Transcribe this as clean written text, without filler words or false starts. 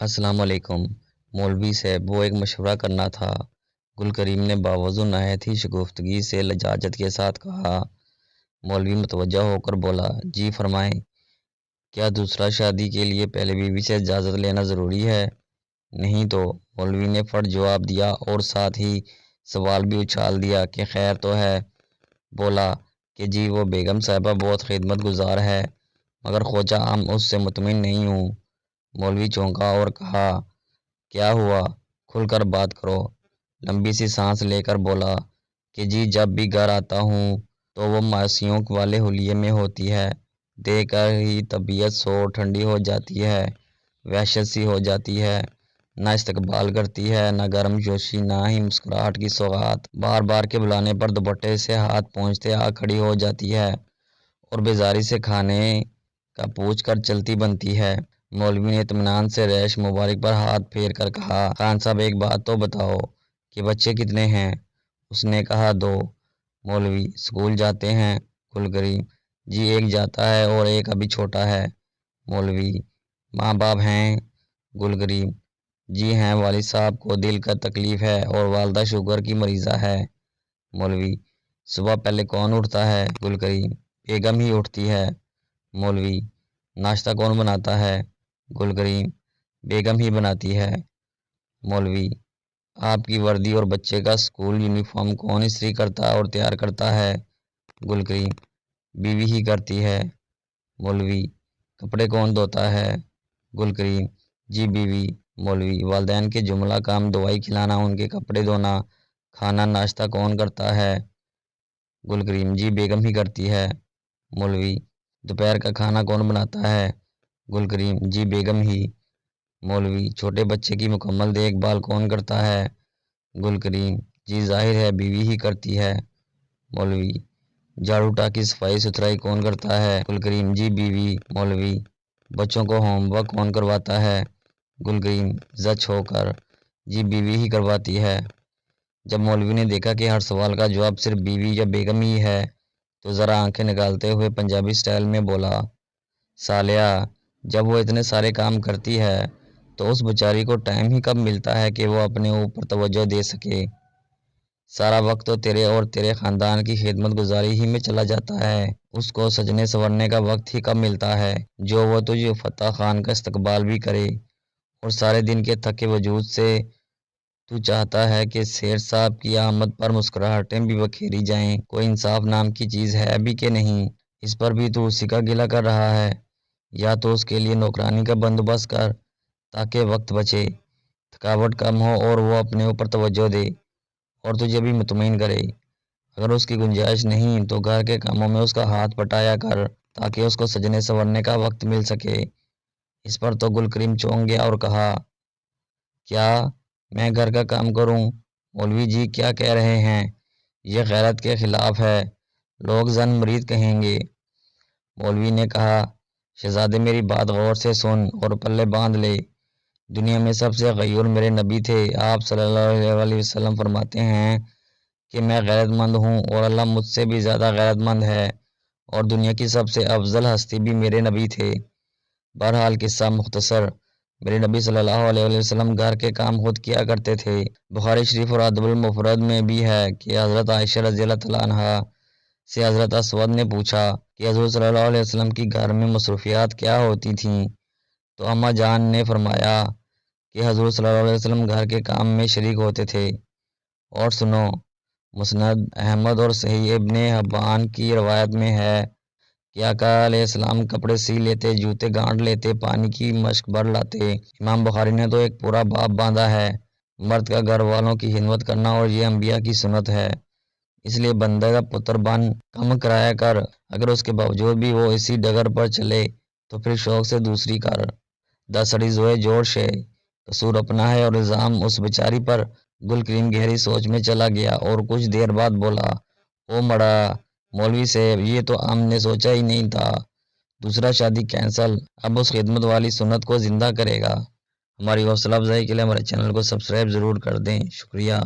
السلام علیکم مولوی صاحب، وہ ایک مشورہ کرنا تھا۔ گل کریم نے باوضو نہایت ہی شگفتگی سے لجاجت کے ساتھ کہا۔ مولوی متوجہ ہو کر بولا، جی فرمائیں۔ کیا دوسرا شادی کے لیے پہلے بیوی سے اجازت لینا ضروری ہے؟ نہیں تو، مولوی نے فٹ جواب دیا اور ساتھ ہی سوال بھی اچھال دیا کہ خیر تو ہے؟ بولا کہ جی وہ بیگم صاحبہ بہت خدمت گزار ہے، مگر خواجہ عام اس سے مطمئن نہیں ہوں۔ مولوی چونکا اور کہا، کیا ہوا؟ کھل کر بات کرو۔ لمبی سی سانس لے کر بولا کہ جی جب بھی گھر آتا ہوں تو وہ مایوسیوں والے حلیے میں ہوتی ہے، دیکھ کر ہی طبیعت سو ٹھنڈی ہو جاتی ہے، وحشت سی ہو جاتی ہے، نہ استقبال کرتی ہے، نہ گرم جوشی، نہ ہی مسکراہٹ کی سوغات، بار بار کے بلانے پر دوپٹے سے ہاتھ پونچھتے آ کھڑی ہو جاتی ہے اور بیزاری سے کھانے کا پوچھ کر چلتی بنتی ہے۔ مولوی نے اطمینان سے ریش مبارک پر ہاتھ پھیر کر کہا، خان صاحب ایک بات تو بتاؤ کہ بچے کتنے ہیں؟ اس نے کہا، 2۔ مولوی، اسکول جاتے ہیں؟ گل کریم، جی ایک جاتا ہے اور ایک ابھی چھوٹا ہے۔ مولوی، ماں باپ ہیں؟ گل کریم، جی ہیں، والد صاحب کو دل کا تکلیف ہے اور والدہ شوگر کی مریضہ ہے۔ مولوی، صبح پہلے کون اٹھتا ہے؟ گل کریم، بیگم ہی اٹھتی ہے۔ مولوی، ناشتہ کون بناتا ہے؟ گل کریم، بیگم ہی بناتی ہے۔ مولوی، آپ کی وردی اور بچے کا اسکول یونیفارم کون استری کرتا اور تیار کرتا ہے؟ گل کریم، بیوی ہی کرتی ہے۔ مولوی، کپڑے کون دھوتا ہے؟ گل کریم، جی بیوی۔ مولوی، والدین کے جملہ کام دوائی کھلانا، ان کے کپڑے دھونا، کھانا ناشتہ کون کرتا ہے؟ گل کریم، جی بیگم ہی کرتی ہے۔ مولوی، دوپہر کا کھانا کون بناتا ہے؟ گل کریم، جی بیگم ہی۔ مولوی، چھوٹے بچے کی مکمل دیکھ بھال کون کرتا ہے؟ گل کریم، جی ظاہر ہے بیوی ہی کرتی ہے۔ مولوی، جھاڑو ٹاکی صفائی ستھرائی کون کرتا ہے؟ گل کریم، جی بیوی۔ مولوی، بچوں کو ہوم ورک کون کرواتا ہے؟ گل کریم، زچ ہو کر، جی بیوی ہی کرواتی ہے۔ جب مولوی نے دیکھا کہ ہر سوال کا جواب صرف بیوی یا بیگم ہی ہے تو ذرا آنکھیں نکالتے ہوئے پنجابی سٹائل میں بولا، سالیہ، جب وہ اتنے سارے کام کرتی ہے تو اس بیچاری کو ٹائم ہی کب ملتا ہے کہ وہ اپنے اوپر توجہ دے سکے؟ سارا وقت تو تیرے اور تیرے خاندان کی خدمت گزاری ہی میں چلا جاتا ہے، اس کو سجنے سنورنے کا وقت ہی کب ملتا ہے جو وہ تجھے فتح خان کا استقبال بھی کرے؟ اور سارے دن کے تھکے وجود سے تو چاہتا ہے کہ سیر صاحب کی آمد پر مسکراہٹیں بھی بکھیری جائیں، کوئی انصاف نام کی چیز ہے بھی کہ نہیں؟ اس پر بھی تو اسی کا گلہ کر رہا ہے؟ یا تو اس کے لیے نوکرانی کا بندوبست کر تاکہ وقت بچے، تھکاوٹ کم ہو اور وہ اپنے اوپر توجہ دے اور تجھے بھی مطمئن کرے۔ اگر اس کی گنجائش نہیں تو گھر کے کاموں میں اس کا ہاتھ بٹایا کر تاکہ اس کو سجنے سنورنے کا وقت مل سکے۔ اس پر تو گل کریم چونک گیا اور کہا، کیا میں گھر کا کام کروں؟ مولوی، جی کیا کہہ رہے ہیں؟ یہ غیرت کے خلاف ہے، لوگ زن مرید کہیں گے۔ مولوی نے کہا، شہزادے میری بات غور سے سن اور پلے باندھ لے، دنیا میں سب سے غیور میرے نبی تھے، آپ صلی اللہ علیہ وسلم فرماتے ہیں کہ میں غیرت مند ہوں اور اللہ مجھ سے بھی زیادہ غیرت مند ہے، اور دنیا کی سب سے افضل ہستی بھی میرے نبی تھے۔ بہرحال قصہ مختصر، میرے نبی صلی اللہ علیہ وسلم گھر کے کام خود کیا کرتے تھے۔ بخاری شریف اور ادب المفرد میں بھی ہے کہ حضرت عائشہ رضی اللہ تعالیٰ عنہا سے حضرت اسود نے پوچھا کہ حضور صلی اللہ علیہ وسلم کی گھر میں مصروفیات کیا ہوتی تھیں، تو اماں جان نے فرمایا کہ حضور صلی اللہ علیہ وسلم گھر کے کام میں شریک ہوتے تھے۔ اور سنو، مسند احمد اور صحیح ابن حبان کی روایت میں ہے کہ آقا علیہ السلام کپڑے سی لیتے، جوتے گانٹھ لیتے، پانی کی مشک بھر لاتے۔ امام بخاری نے تو ایک پورا باب باندھا ہے مرد کا گھر والوں کی خدمت کرنا، اور یہ انبیاء کی سنت ہے، اس لیے بندہ کا پتر بن کم کرایا کر، اگر اس کے باوجود بھی وہ اسی ڈگر پر چلے تو پھر شوق سے دوسری کر۔ دسڑی زوئے جوڑ شے، قصور اپنا ہے اور الزام اس بیچاری پر۔ گل کریم گہری سوچ میں چلا گیا اور کچھ دیر بعد بولا، او مڑا مولوی صاحب، یہ تو ہم نے سوچا ہی نہیں تھا، دوسرا شادی کینسل، اب اس خدمت والی سنت کو زندہ کرے گا۔ ہماری حوصلہ افزائی کے لیے ہمارے چینل کو سبسکرائب ضرور کر دیں، شکریہ۔